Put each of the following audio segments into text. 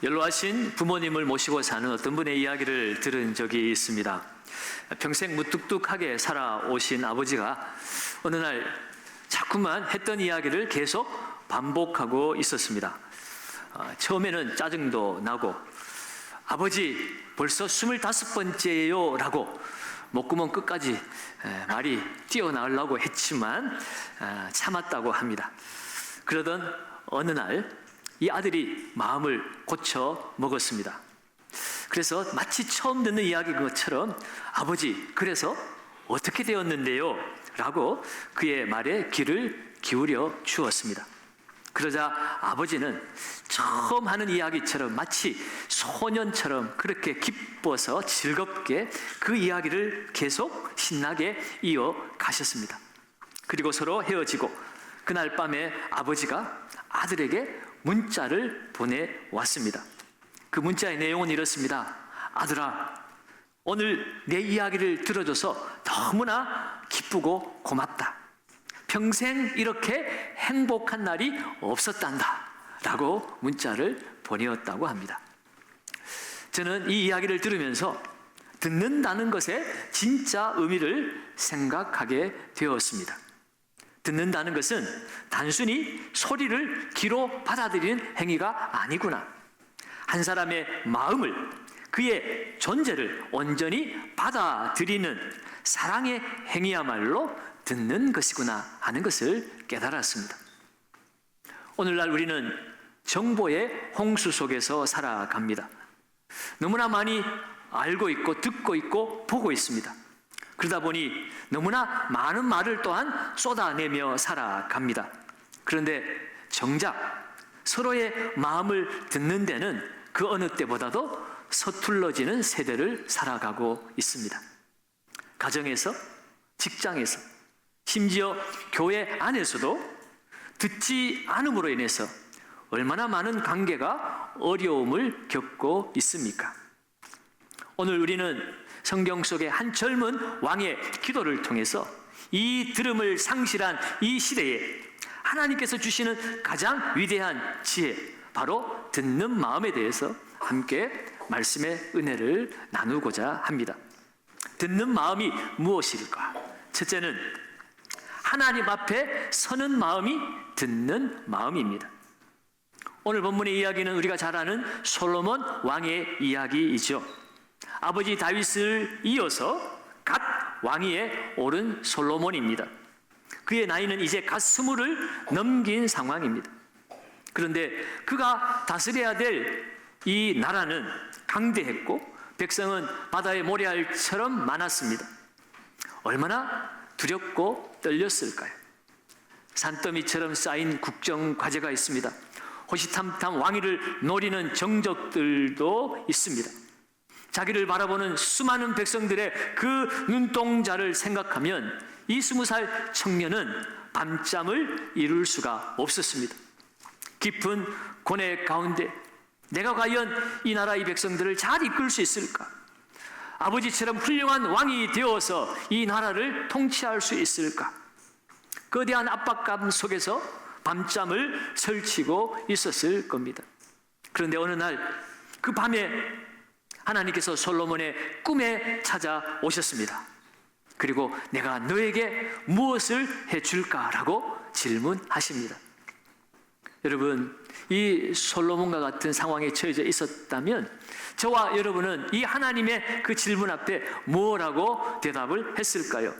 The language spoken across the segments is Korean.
연로하신 부모님을 모시고 사는 어떤 분의 이야기를 들은 적이 있습니다. 평생 무뚝뚝하게 살아오신 아버지가 어느 날 자꾸만 했던 이야기를 계속 반복하고 있었습니다. 처음에는 짜증도 나고 아버지 벌써 25번째예요 라고 목구멍 끝까지 말이 뛰어나오려고 했지만 참았다고 합니다. 그러던 어느 날 이 아들이 마음을 고쳐 먹었습니다. 그래서 마치 처음 듣는 이야기인 것처럼 아버지, 그래서 어떻게 되었는데요? 라고 그의 말에 귀를 기울여 주었습니다. 그러자 아버지는 처음 하는 이야기처럼 마치 소년처럼 그렇게 기뻐서 즐겁게 그 이야기를 계속 신나게 이어가셨습니다. 그리고 서로 헤어지고 그날 밤에 아버지가 아들에게 문자를 보내왔습니다. 그 문자의 내용은 이렇습니다. 아들아, 오늘 내 이야기를 들어줘서 너무나 기쁘고 고맙다. 평생 이렇게 행복한 날이 없었단다 라고 문자를 보내었다고 합니다. 저는 이 이야기를 들으면서 듣는다는 것의 진짜 의미를 생각하게 되었습니다. 듣는다는 것은 단순히 소리를 귀로 받아들이는 행위가 아니구나. 한 사람의 마음을, 그의 존재를 온전히 받아들이는 사랑의 행위야말로 듣는 것이구나 하는 것을 깨달았습니다. 오늘날 우리는 정보의 홍수 속에서 살아갑니다. 너무나 많이 알고 있고 듣고 있고 보고 있습니다. 그러다 보니 너무나 많은 말을 또한 쏟아내며 살아갑니다. 그런데 정작 서로의 마음을 듣는 데는 그 어느 때보다도 서툴러지는 세대를 살아가고 있습니다. 가정에서, 직장에서, 심지어 교회 안에서도 듣지 않음으로 인해서 얼마나 많은 관계가 어려움을 겪고 있습니까? 오늘 우리는 성경 속의 한 젊은 왕의 기도를 통해서 이 들음을 상실한 이 시대에 하나님께서 주시는 가장 위대한 지혜, 바로 듣는 마음에 대해서 함께 말씀의 은혜를 나누고자 합니다. 듣는 마음이 무엇일까? 첫째는 하나님 앞에 서는 마음이 듣는 마음입니다. 오늘 본문의 이야기는 우리가 잘 아는 솔로몬 왕의 이야기이죠. 아버지 다윗을 이어서 갓 왕위에 오른 솔로몬입니다. 그의 나이는 이제 갓 20을 넘긴 상황입니다. 그런데 그가 다스려야 될 이 나라는 강대했고 백성은 바다의 모래알처럼 많았습니다. 얼마나 두렵고 떨렸을까요? 산더미처럼 쌓인 국정 과제가 있습니다. 호시탐탐 왕위를 노리는 정적들도 있습니다. 자기를 바라보는 수많은 백성들의 그 눈동자를 생각하면 이 20살 청년은 밤잠을 이룰 수가 없었습니다. 깊은 고뇌 가운데 내가 과연 이 나라 이 백성들을 잘 이끌 수 있을까? 아버지처럼 훌륭한 왕이 되어서 이 나라를 통치할 수 있을까? 거대한 압박감 속에서 밤잠을 설치고 있었을 겁니다. 그런데 어느 날 그 밤에 하나님께서 솔로몬의 꿈에 찾아오셨습니다. 그리고 내가 너에게 무엇을 해줄까라고 질문하십니다. 여러분, 이 솔로몬과 같은 상황에 처해져 있었다면 저와 여러분은 이 하나님의 그 질문 앞에 뭐라고 대답을 했을까요?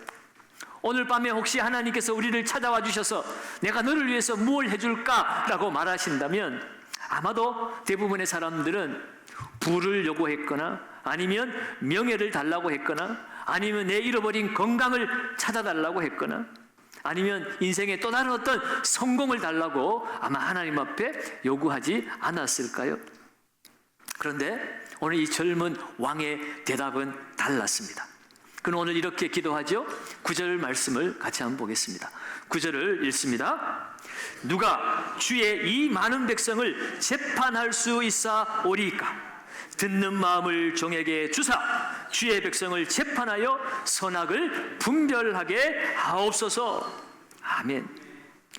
오늘 밤에 혹시 하나님께서 우리를 찾아와 주셔서 내가 너를 위해서 무엇을 해줄까라고 말하신다면 아마도 대부분의 사람들은 부를 요구했거나 아니면 명예를 달라고 했거나 아니면 내 잃어버린 건강을 찾아달라고 했거나 아니면 인생의 또 다른 어떤 성공을 달라고 아마 하나님 앞에 요구하지 않았을까요? 그런데 오늘 이 젊은 왕의 대답은 달랐습니다. 그는 오늘 이렇게 기도하죠. 9절 말씀을 같이 한번 보겠습니다. 9절을 읽습니다. 누가 주의 이 많은 백성을 재판할 수 있사오리까? 듣는 마음을 종에게 주사 주의 백성을 재판하여 선악을 분별하게 하옵소서. 아멘.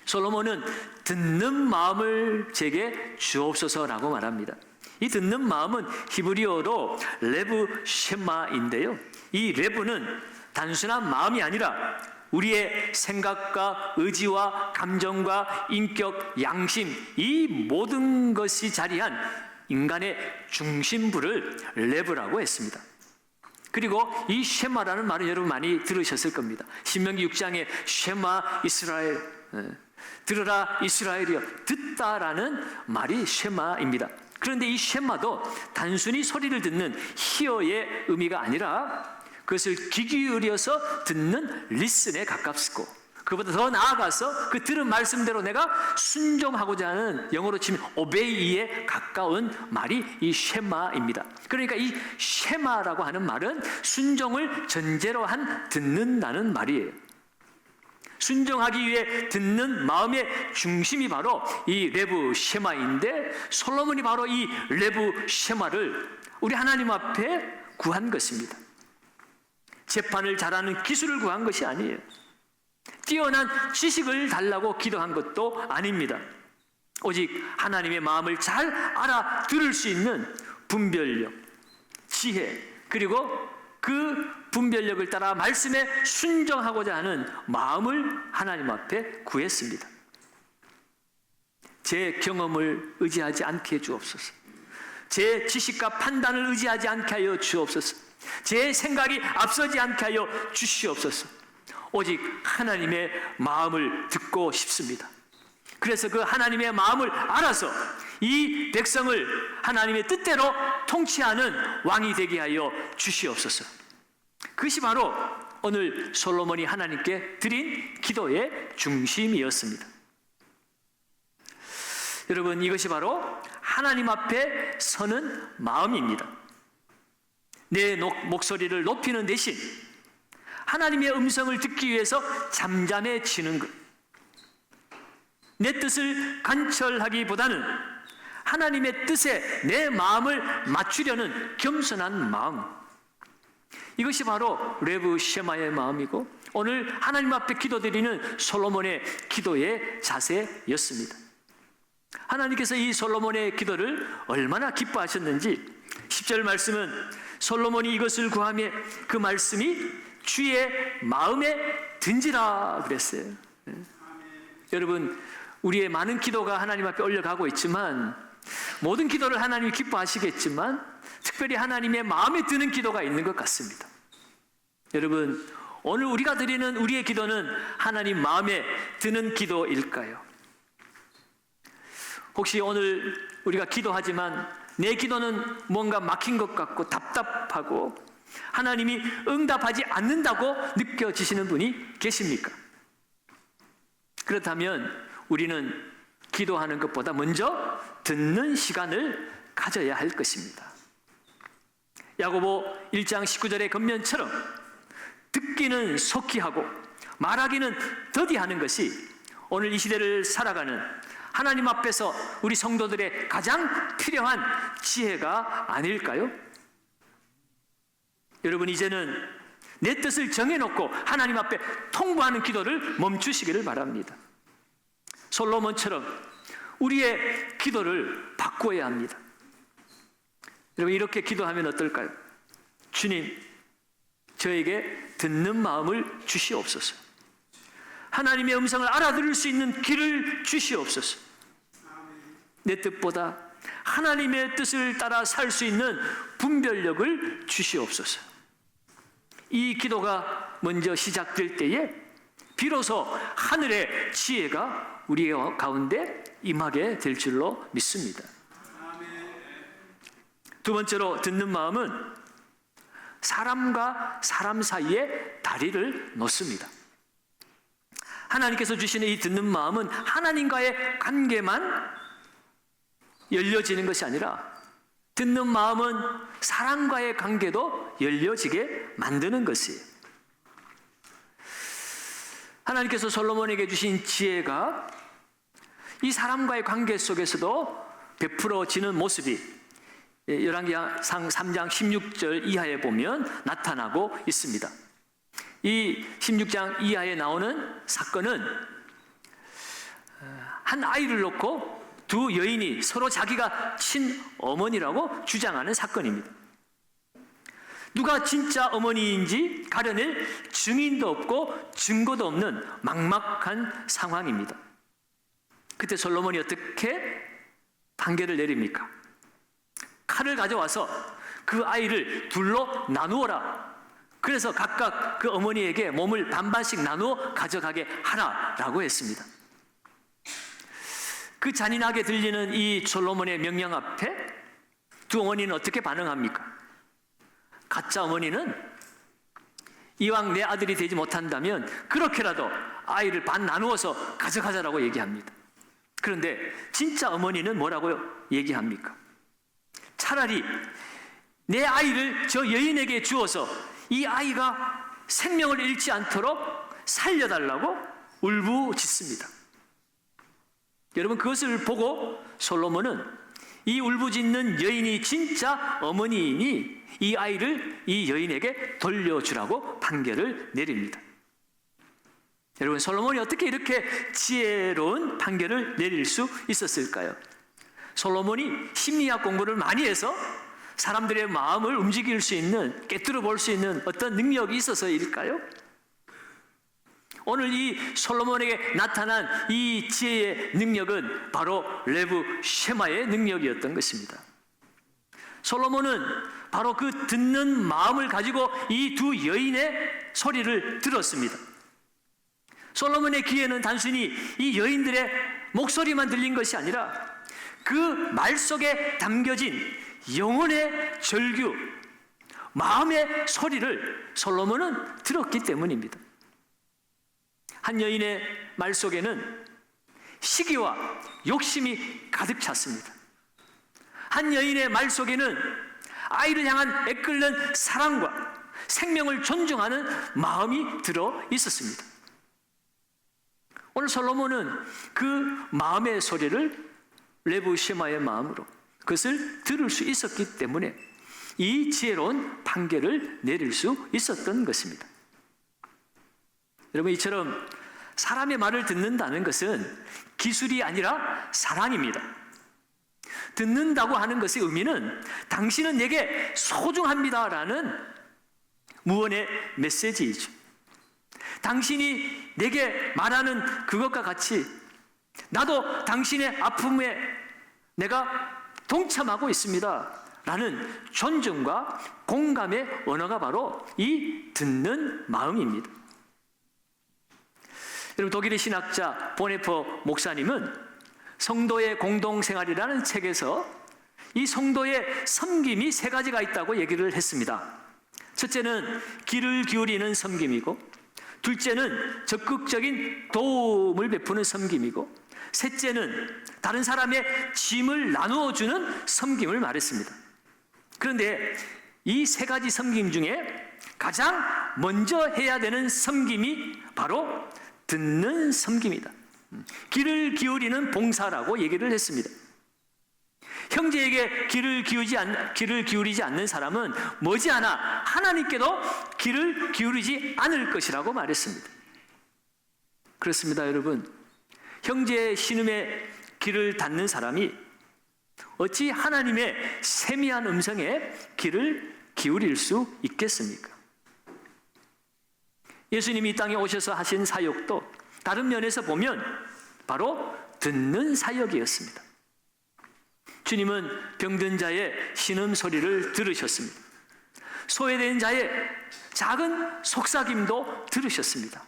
솔로몬은 듣는 마음을 제게 주옵소서라고 말합니다. 이 듣는 마음은 히브리어로 레브 쉐마인데요. 이 레브는 단순한 마음이 아니라 우리의 생각과 의지와 감정과 인격, 양심, 이 모든 것이 자리한 인간의 중심부를 레브라고 했습니다. 그리고 이 쉐마라는 말은 여러분 많이 들으셨을 겁니다. 신명기 6장에 쉐마 이스라엘, 들으라 이스라엘이여, 듣다라는 말이 쉐마입니다. 그런데 이 쉐마도 단순히 소리를 듣는 히어의 의미가 아니라 그것을 귀 기울여서 듣는 리슨에 가깝고, 그보다 더 나아가서 그 들은 말씀대로 내가 순종하고자 하는, 영어로 치면 오베이에 가까운 말이 이 쉐마입니다. 그러니까 이 쉐마라고 하는 말은 순종을 전제로 한 듣는다는 말이에요. 순종하기 위해 듣는 마음의 중심이 바로 이 레브 쉐마인데, 솔로몬이 바로 이 레브 쉐마를 우리 하나님 앞에 구한 것입니다. 재판을 잘하는 기술을 구한 것이 아니에요. 뛰어난 지식을 달라고 기도한 것도 아닙니다. 오직 하나님의 마음을 잘 알아들을 수 있는 분별력, 지혜, 그리고 그 분별력을 따라 말씀에 순종하고자 하는 마음을 하나님 앞에 구했습니다. 제 경험을 의지하지 않게 해 주옵소서. 제 지식과 판단을 의지하지 않게 하여 주옵소서. 제 생각이 앞서지 않게 하여 주시옵소서. 오직 하나님의 마음을 듣고 싶습니다. 그래서 그 하나님의 마음을 알아서 이 백성을 하나님의 뜻대로 통치하는 왕이 되게 하여 주시옵소서. 그것이 바로 오늘 솔로몬이 하나님께 드린 기도의 중심이었습니다. 여러분, 이것이 바로 하나님 앞에 서는 마음입니다. 내 목소리를 높이는 대신 하나님의 음성을 듣기 위해서 잠잠해지는 것, 내 뜻을 관철하기보다는 하나님의 뜻에 내 마음을 맞추려는 겸손한 마음, 이것이 바로 레브 쉐마의 마음이고 오늘 하나님 앞에 기도드리는 솔로몬의 기도의 자세였습니다. 하나님께서 이 솔로몬의 기도를 얼마나 기뻐하셨는지 10절 말씀은 솔로몬이 이것을 구하며 그 말씀이 주의 마음에 든지라 그랬어요. 여러분, 우리의 많은 기도가 하나님 앞에 올려가고 있지만, 모든 기도를 하나님이 기뻐하시겠지만 특별히 하나님의 마음에 드는 기도가 있는 것 같습니다. 여러분, 오늘 우리가 드리는 우리의 기도는 하나님 마음에 드는 기도일까요? 혹시 오늘 우리가 기도하지만 내 기도는 뭔가 막힌 것 같고 답답하고 하나님이 응답하지 않는다고 느껴지시는 분이 계십니까? 그렇다면 우리는 기도하는 것보다 먼저 듣는 시간을 가져야 할 것입니다. 야고보 1장 19절의 겉면처럼 듣기는 속히 하고 말하기는 더디 하는 것이 오늘 이 시대를 살아가는 하나님 앞에서 우리 성도들의 가장 필요한 지혜가 아닐까요? 여러분, 이제는 내 뜻을 정해놓고 하나님 앞에 통보하는 기도를 멈추시기를 바랍니다. 솔로몬처럼 우리의 기도를 바꾸어야 합니다. 여러분, 이렇게 기도하면 어떨까요? 주님, 저에게 듣는 마음을 주시옵소서. 하나님의 음성을 알아들을 수 있는 길을 주시옵소서. 내 뜻보다 하나님의 뜻을 따라 살 수 있는 분별력을 주시옵소서. 이 기도가 먼저 시작될 때에 비로소 하늘의 지혜가 우리 가운데 임하게 될 줄로 믿습니다. 두 번째로 듣는 마음은 사람과 사람 사이에 다리를 놓습니다. 하나님께서 주시는 이 듣는 마음은 하나님과의 관계만 열려지는 것이 아니라 듣는 마음은 사람과의 관계도 열려지게 만드는 것이에요. 하나님께서 솔로몬에게 주신 지혜가 이 사람과의 관계 속에서도 베풀어지는 모습이 열왕기상 3장 16절 이하에 보면 나타나고 있습니다. 이 16장 이하에 나오는 사건은 한 아이를 놓고 두 여인이 서로 자기가 친어머니라고 주장하는 사건입니다. 누가 진짜 어머니인지 가려낼 증인도 없고 증거도 없는 막막한 상황입니다. 그때 솔로몬이 어떻게 판결을 내립니까? 칼을 가져와서 그 아이를 둘로 나누어라. 그래서 각각 그 어머니에게 몸을 반반씩 나누어 가져가게 하라라고 했습니다. 그 잔인하게 들리는 이 솔로몬의 명령 앞에 두 어머니는 어떻게 반응합니까? 가짜 어머니는 이왕 내 아들이 되지 못한다면 그렇게라도 아이를 반 나누어서 가져가자라고 얘기합니다. 그런데 진짜 어머니는 뭐라고 얘기합니까? 차라리 내 아이를 저 여인에게 주어서 이 아이가 생명을 잃지 않도록 살려달라고 울부짖습니다. 여러분, 그것을 보고 솔로몬은 이 울부짖는 여인이 진짜 어머니이니 이 아이를 이 여인에게 돌려주라고 판결을 내립니다. 여러분, 솔로몬이 어떻게 이렇게 지혜로운 판결을 내릴 수 있었을까요? 솔로몬이 심리학 공부를 많이 해서 사람들의 마음을 움직일 수 있는, 꿰뚫어 볼 수 있는 어떤 능력이 있어서일까요? 오늘 이 솔로몬에게 나타난 이 지혜의 능력은 바로 레브 쉐마의 능력이었던 것입니다. 솔로몬은 바로 그 듣는 마음을 가지고 이 두 여인의 소리를 들었습니다. 솔로몬의 귀에는 단순히 이 여인들의 목소리만 들린 것이 아니라 그 말 속에 담겨진 영혼의 절규, 마음의 소리를 솔로몬은 들었기 때문입니다. 한 여인의 말 속에는 시기와 욕심이 가득 찼습니다. 한 여인의 말 속에는 아이를 향한 애끓는 사랑과 생명을 존중하는 마음이 들어 있었습니다. 오늘 솔로몬은 그 마음의 소리를 레브 쉐마의 마음으로 그것을 들을 수 있었기 때문에 이 지혜로운 판결을 내릴 수 있었던 것입니다. 여러분, 이처럼 사람의 말을 듣는다는 것은 기술이 아니라 사랑입니다. 듣는다고 하는 것의 의미는 당신은 내게 소중합니다라는 무언의 메시지이죠. 당신이 내게 말하는 그것과 같이 나도 당신의 아픔에 내가 동참하고 있습니다 라는 존중과 공감의 언어가 바로 이 듣는 마음입니다. 여러분, 독일의 신학자 보네퍼 목사님은 성도의 공동생활이라는 책에서 이 성도의 섬김이 세 가지가 있다고 얘기를 했습니다. 첫째는 귀를 기울이는 섬김이고, 둘째는 적극적인 도움을 베푸는 섬김이고, 셋째는 다른 사람의 짐을 나누어주는 섬김을 말했습니다. 그런데 이 세 가지 섬김 중에 가장 먼저 해야 되는 섬김이 바로 듣는 섬김이다. 귀를 기울이는 봉사라고 얘기를 했습니다. 형제에게 귀를 기울이지 않는 사람은 머지않아 하나님께도 귀를 기울이지 않을 것이라고 말했습니다. 그렇습니다, 여러분. 형제의 신음에 귀를 닫는 사람이 어찌 하나님의 세미한 음성에 귀를 기울일 수 있겠습니까? 예수님이 이 땅에 오셔서 하신 사역도 다른 면에서 보면 바로 듣는 사역이었습니다. 주님은 병든 자의 신음 소리를 들으셨습니다. 소외된 자의 작은 속삭임도 들으셨습니다.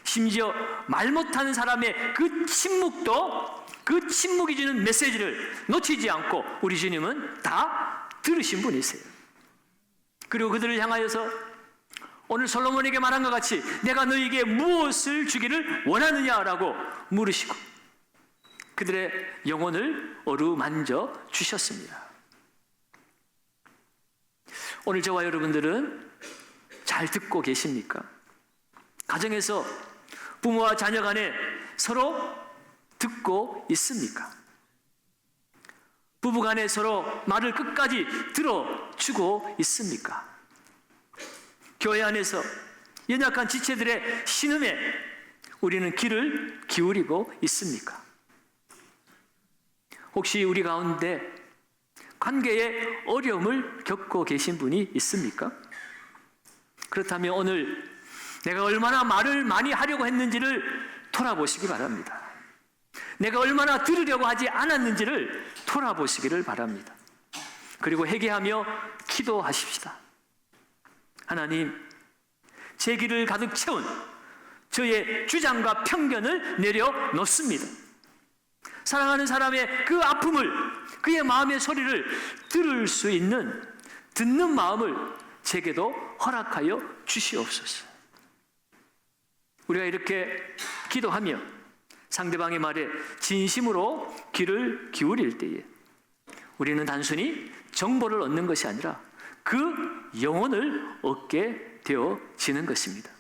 심지어 말 못하는 사람의 그 침묵도, 그 침묵이 주는 메시지를 놓치지 않고 우리 주님은 다 들으신 분이세요. 그리고 그들을 향하여서 오늘 솔로몬에게 말한 것 같이 내가 너에게 무엇을 주기를 원하느냐라고 물으시고 그들의 영혼을 어루만져 주셨습니다. 오늘 저와 여러분들은 잘 듣고 계십니까? 가정에서 부모와 자녀 간에 서로 듣고 있습니까? 부부 간에 서로 말을 끝까지 들어주고 있습니까? 교회 안에서 연약한 지체들의 신음에 우리는 귀를 기울이고 있습니까? 혹시 우리 가운데 관계에 어려움을 겪고 계신 분이 있습니까? 그렇다면 오늘 내가 얼마나 말을 많이 하려고 했는지를 돌아보시기 바랍니다. 내가 얼마나 들으려고 하지 않았는지를 돌아보시기를 바랍니다. 그리고 회개하며 기도하십시다. 하나님, 제 길을 가득 채운 저의 주장과 편견을 내려놓습니다. 사랑하는 사람의 그 아픔을, 그의 마음의 소리를 들을 수 있는 듣는 마음을 제게도 허락하여 주시옵소서. 우리가 이렇게 기도하며 상대방의 말에 진심으로 귀를 기울일 때에 우리는 단순히 정보를 얻는 것이 아니라 그 영혼을 얻게 되어지는 것입니다.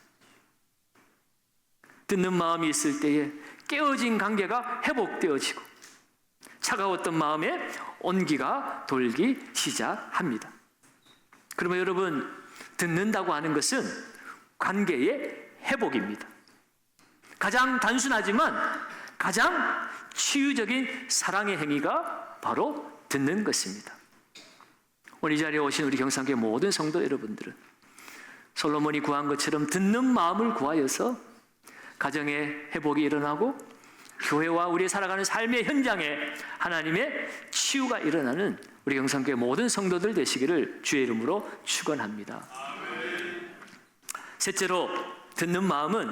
듣는 마음이 있을 때에 깨어진 관계가 회복되어지고 차가웠던 마음에 온기가 돌기 시작합니다. 그러면 여러분, 듣는다고 하는 것은 관계의 회복입니다. 가장 단순하지만 가장 치유적인 사랑의 행위가 바로 듣는 것입니다. 오늘 이 자리에 오신 우리 경상교회 모든 성도 여러분들은 솔로몬이 구한 것처럼 듣는 마음을 구하여서 가정의 회복이 일어나고 교회와 우리 살아가는 삶의 현장에 하나님의 치유가 일어나는 우리 경상교회 모든 성도들 되시기를 주의 이름으로 축원합니다. 셋째로, 듣는 마음은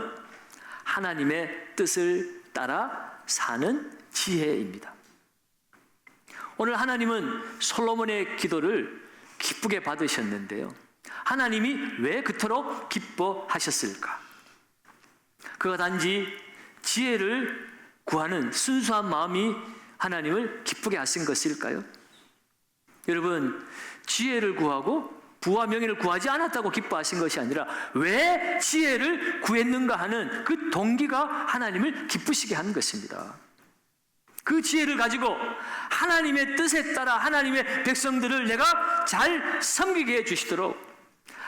하나님의 뜻을 따라 사는 지혜입니다. 오늘 하나님은 솔로몬의 기도를 기쁘게 받으셨는데요. 하나님이 왜 그토록 기뻐하셨을까? 그가 단지 지혜를 구하는 순수한 마음이 하나님을 기쁘게 하신 것일까요? 여러분, 지혜를 구하고 부와 명예를 구하지 않았다고 기뻐하신 것이 아니라 왜 지혜를 구했는가 하는 그 동기가 하나님을 기쁘시게 한 것입니다. 그 지혜를 가지고 하나님의 뜻에 따라 하나님의 백성들을 내가 잘 섬기게 해주시도록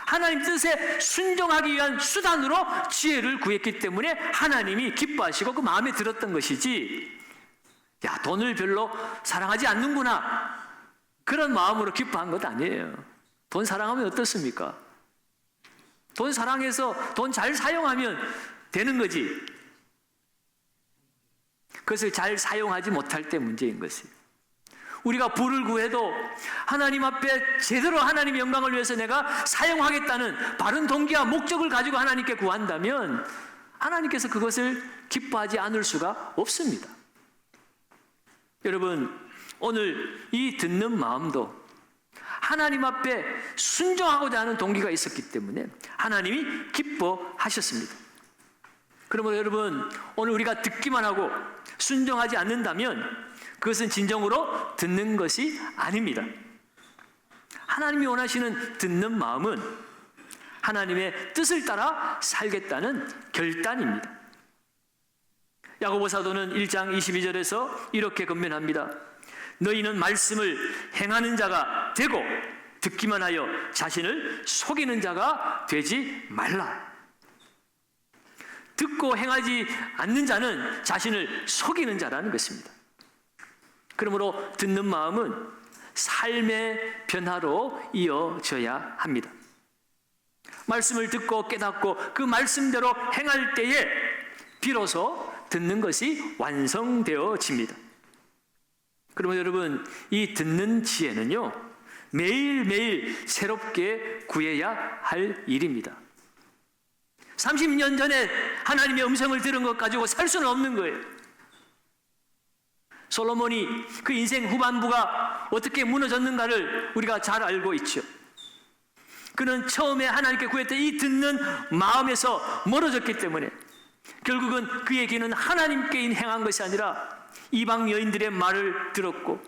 하나님 뜻에 순종하기 위한 수단으로 지혜를 구했기 때문에 하나님이 기뻐하시고 그 마음에 들었던 것이지, 야, 돈을 별로 사랑하지 않는구나, 그런 마음으로 기뻐한 것 아니에요. 돈 사랑하면 어떻습니까? 돈 사랑해서 돈 잘 사용하면 되는 거지. 그것을 잘 사용하지 못할 때 문제인 것이에요. 우리가 부를 구해도 하나님 앞에 제대로 하나님의 영광을 위해서 내가 사용하겠다는 바른 동기와 목적을 가지고 하나님께 구한다면 하나님께서 그것을 기뻐하지 않을 수가 없습니다. 여러분, 오늘 이 듣는 마음도 하나님 앞에 순종하고자 하는 동기가 있었기 때문에 하나님이 기뻐하셨습니다. 그러므로 여러분, 오늘 우리가 듣기만 하고 순종하지 않는다면 그것은 진정으로 듣는 것이 아닙니다. 하나님이 원하시는 듣는 마음은 하나님의 뜻을 따라 살겠다는 결단입니다. 야고보 사도는 1장 22절에서 이렇게 권면합니다. 너희는 말씀을 행하는 자가 되고 듣기만 하여 자신을 속이는 자가 되지 말라. 듣고 행하지 않는 자는 자신을 속이는 자라는 것입니다. 그러므로 듣는 마음은 삶의 변화로 이어져야 합니다. 말씀을 듣고 깨닫고 그 말씀대로 행할 때에 비로소 듣는 것이 완성되어집니다. 그러면 여러분, 이 듣는 지혜는요, 매일매일 새롭게 구해야 할 일입니다. 30년 전에 하나님의 음성을 들은 것 가지고 살 수는 없는 거예요. 솔로몬이 그 인생 후반부가 어떻게 무너졌는가를 우리가 잘 알고 있죠. 그는 처음에 하나님께 구했던 이 듣는 마음에서 멀어졌기 때문에 결국은 그의 길은 하나님께 행한 것이 아니라 이방 여인들의 말을 들었고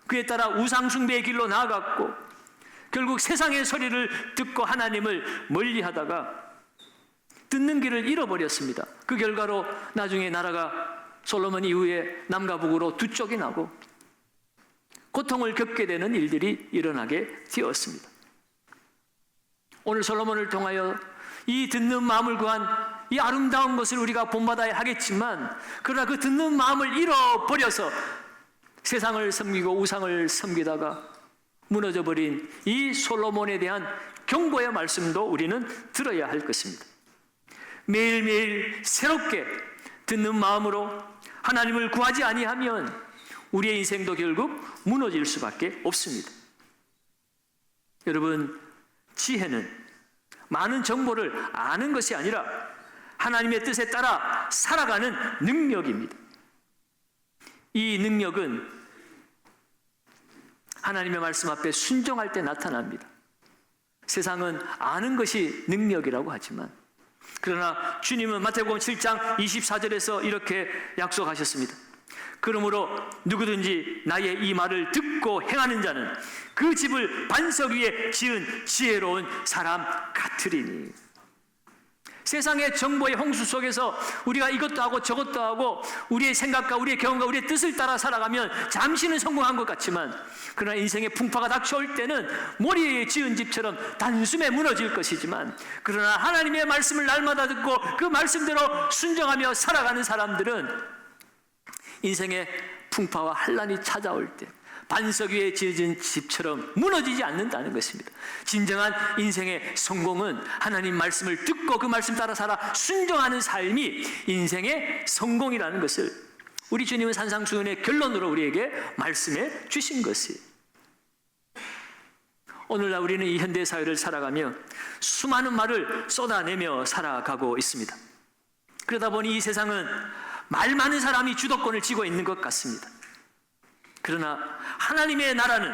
그에 따라 우상 숭배의 길로 나아갔고 결국 세상의 소리를 듣고 하나님을 멀리하다가 듣는 길을 잃어버렸습니다. 그 결과로 나중에 나라가 솔로몬 이후에 남과 북으로 두 쪽이 나고 고통을 겪게 되는 일들이 일어나게 되었습니다. 오늘 솔로몬을 통하여 이 듣는 마음을 구한 이 아름다운 것을 우리가 본받아야 하겠지만, 그러나 그 듣는 마음을 잃어버려서 세상을 섬기고 우상을 섬기다가 무너져버린 이 솔로몬에 대한 경고의 말씀도 우리는 들어야 할 것입니다. 매일매일 새롭게 듣는 마음으로 하나님을 구하지 아니하면 우리의 인생도 결국 무너질 수밖에 없습니다. 여러분, 지혜는 많은 정보를 아는 것이 아니라 하나님의 뜻에 따라 살아가는 능력입니다. 이 능력은 하나님의 말씀 앞에 순종할 때 나타납니다. 세상은 아는 것이 능력이라고 하지만, 그러나 주님은 마태복음 7장 24절에서 이렇게 약속하셨습니다. 그러므로 누구든지 나의 이 말을 듣고 행하는 자는 그 집을 반석 위에 지은 지혜로운 사람 같으리니. 세상의 정보의 홍수 속에서 우리가 이것도 하고 저것도 하고 우리의 생각과 우리의 경험과 우리의 뜻을 따라 살아가면 잠시는 성공한 것 같지만, 그러나 인생의 풍파가 닥쳐올 때는 모리에 지은 집처럼 단숨에 무너질 것이지만, 그러나 하나님의 말씀을 날마다 듣고 그 말씀대로 순종하며 살아가는 사람들은 인생의 풍파와 환란이 찾아올 때 반석 위에 지어진 집처럼 무너지지 않는다는 것입니다. 진정한 인생의 성공은 하나님 말씀을 듣고 그 말씀 따라 살아 순종하는 삶이 인생의 성공이라는 것을 우리 주님은 산상수훈의 결론으로 우리에게 말씀해 주신 것이에요. 오늘날 우리는 이 현대사회를 살아가며 수많은 말을 쏟아내며 살아가고 있습니다. 그러다 보니 이 세상은 말 많은 사람이 주도권을 쥐고 있는 것 같습니다. 그러나 하나님의 나라는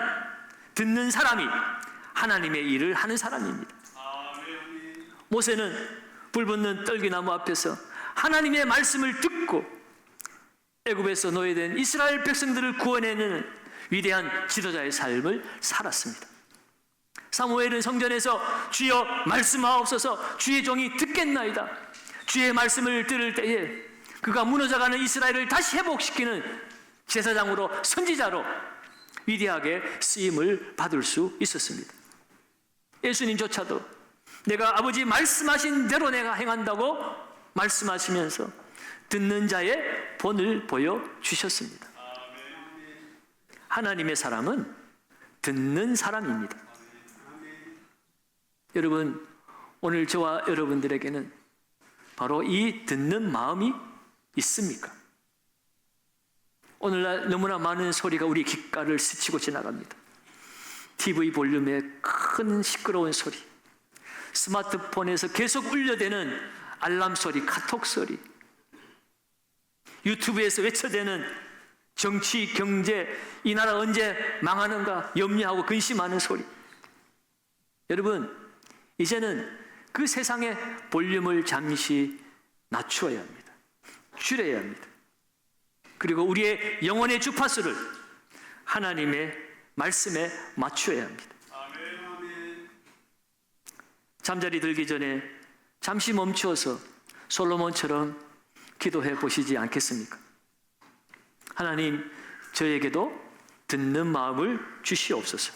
듣는 사람이 하나님의 일을 하는 사람입니다. 모세는 불붙는 떨기나무 앞에서 하나님의 말씀을 듣고 애굽에서 노예된 이스라엘 백성들을 구원해내는 위대한 지도자의 삶을 살았습니다. 사무엘은 성전에서 주여 말씀하옵소서, 주의 종이 듣겠나이다. 주의 말씀을 들을 때에 그가 무너져가는 이스라엘을 다시 회복시키는 제사장으로, 선지자로 위대하게 쓰임을 받을 수 있었습니다. 예수님조차도 내가 아버지 말씀하신 대로 내가 행한다고 말씀하시면서 듣는 자의 본을 보여주셨습니다. 하나님의 사람은 듣는 사람입니다. 여러분, 오늘 저와 여러분들에게는 바로 이 듣는 마음이 있습니까? 오늘날 너무나 많은 소리가 우리 귓가를 스치고 지나갑니다. TV 볼륨의 큰 시끄러운 소리, 스마트폰에서 계속 울려대는 알람 소리, 카톡 소리, 유튜브에서 외쳐대는 정치, 경제, 이 나라 언제 망하는가 염려하고 근심하는 소리. 여러분, 이제는 그 세상의 볼륨을 잠시 낮추어야 합니다. 줄여야 합니다. 그리고 우리의 영혼의 주파수를 하나님의 말씀에 맞춰야 합니다. 잠자리 들기 전에 잠시 멈추어서 솔로몬처럼 기도해 보시지 않겠습니까? 하나님, 저에게도 듣는 마음을 주시옵소서.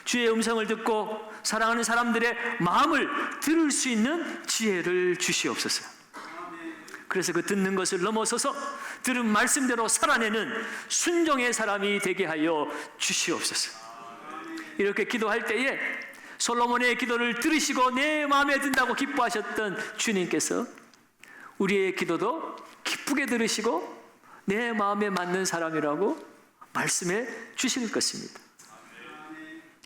주의 음성을 듣고 사랑하는 사람들의 마음을 들을 수 있는 지혜를 주시옵소서. 그래서 그 듣는 것을 넘어서서 들은 말씀대로 살아내는 순종의 사람이 되게 하여 주시옵소서. 이렇게 기도할 때에 솔로몬의 기도를 들으시고 내 마음에 든다고 기뻐하셨던 주님께서 우리의 기도도 기쁘게 들으시고 내 마음에 맞는 사람이라고 말씀해 주실 것입니다.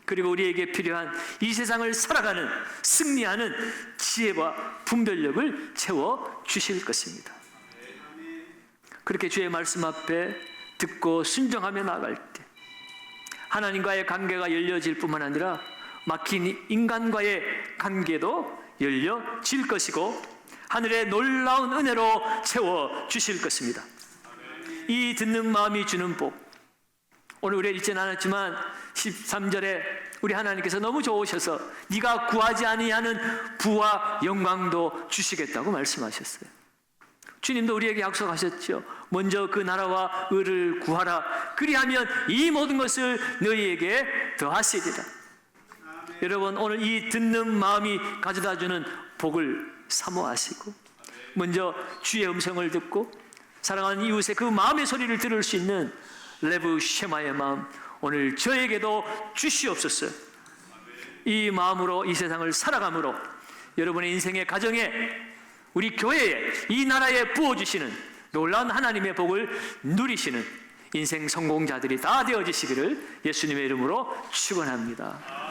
그리고 우리에게 필요한 이 세상을 살아가는, 승리하는 지혜와 분별력을 채워 주실 것입니다. 그렇게 주의 말씀 앞에 듣고 순종하며 나아갈 때 하나님과의 관계가 열려질 뿐만 아니라 막힌 인간과의 관계도 열려질 것이고 하늘의 놀라운 은혜로 채워 주실 것입니다. 이 듣는 마음이 주는 복, 오늘 우리가 읽지는 않았지만 13절에 우리 하나님께서 너무 좋으셔서 네가 구하지 아니하는 부와 영광도 주시겠다고 말씀하셨어요. 주님도 우리에게 약속하셨죠. 먼저 그 나라와 의를 구하라. 그리하면 이 모든 것을 너희에게 더하시리라. 여러분, 오늘 이 듣는 마음이 가져다주는 복을 사모하시고 먼저 주의 음성을 듣고 사랑하는 이웃의 그 마음의 소리를 들을 수 있는 레브 쉐마의 마음 오늘 저에게도 주시옵소서. 이 마음으로 이 세상을 살아감으로 여러분의 인생의 가정에, 우리 교회에, 이 나라에 부어주시는 놀라운 하나님의 복을 누리시는 인생 성공자들이 다 되어지시기를 예수님의 이름으로 축원합니다.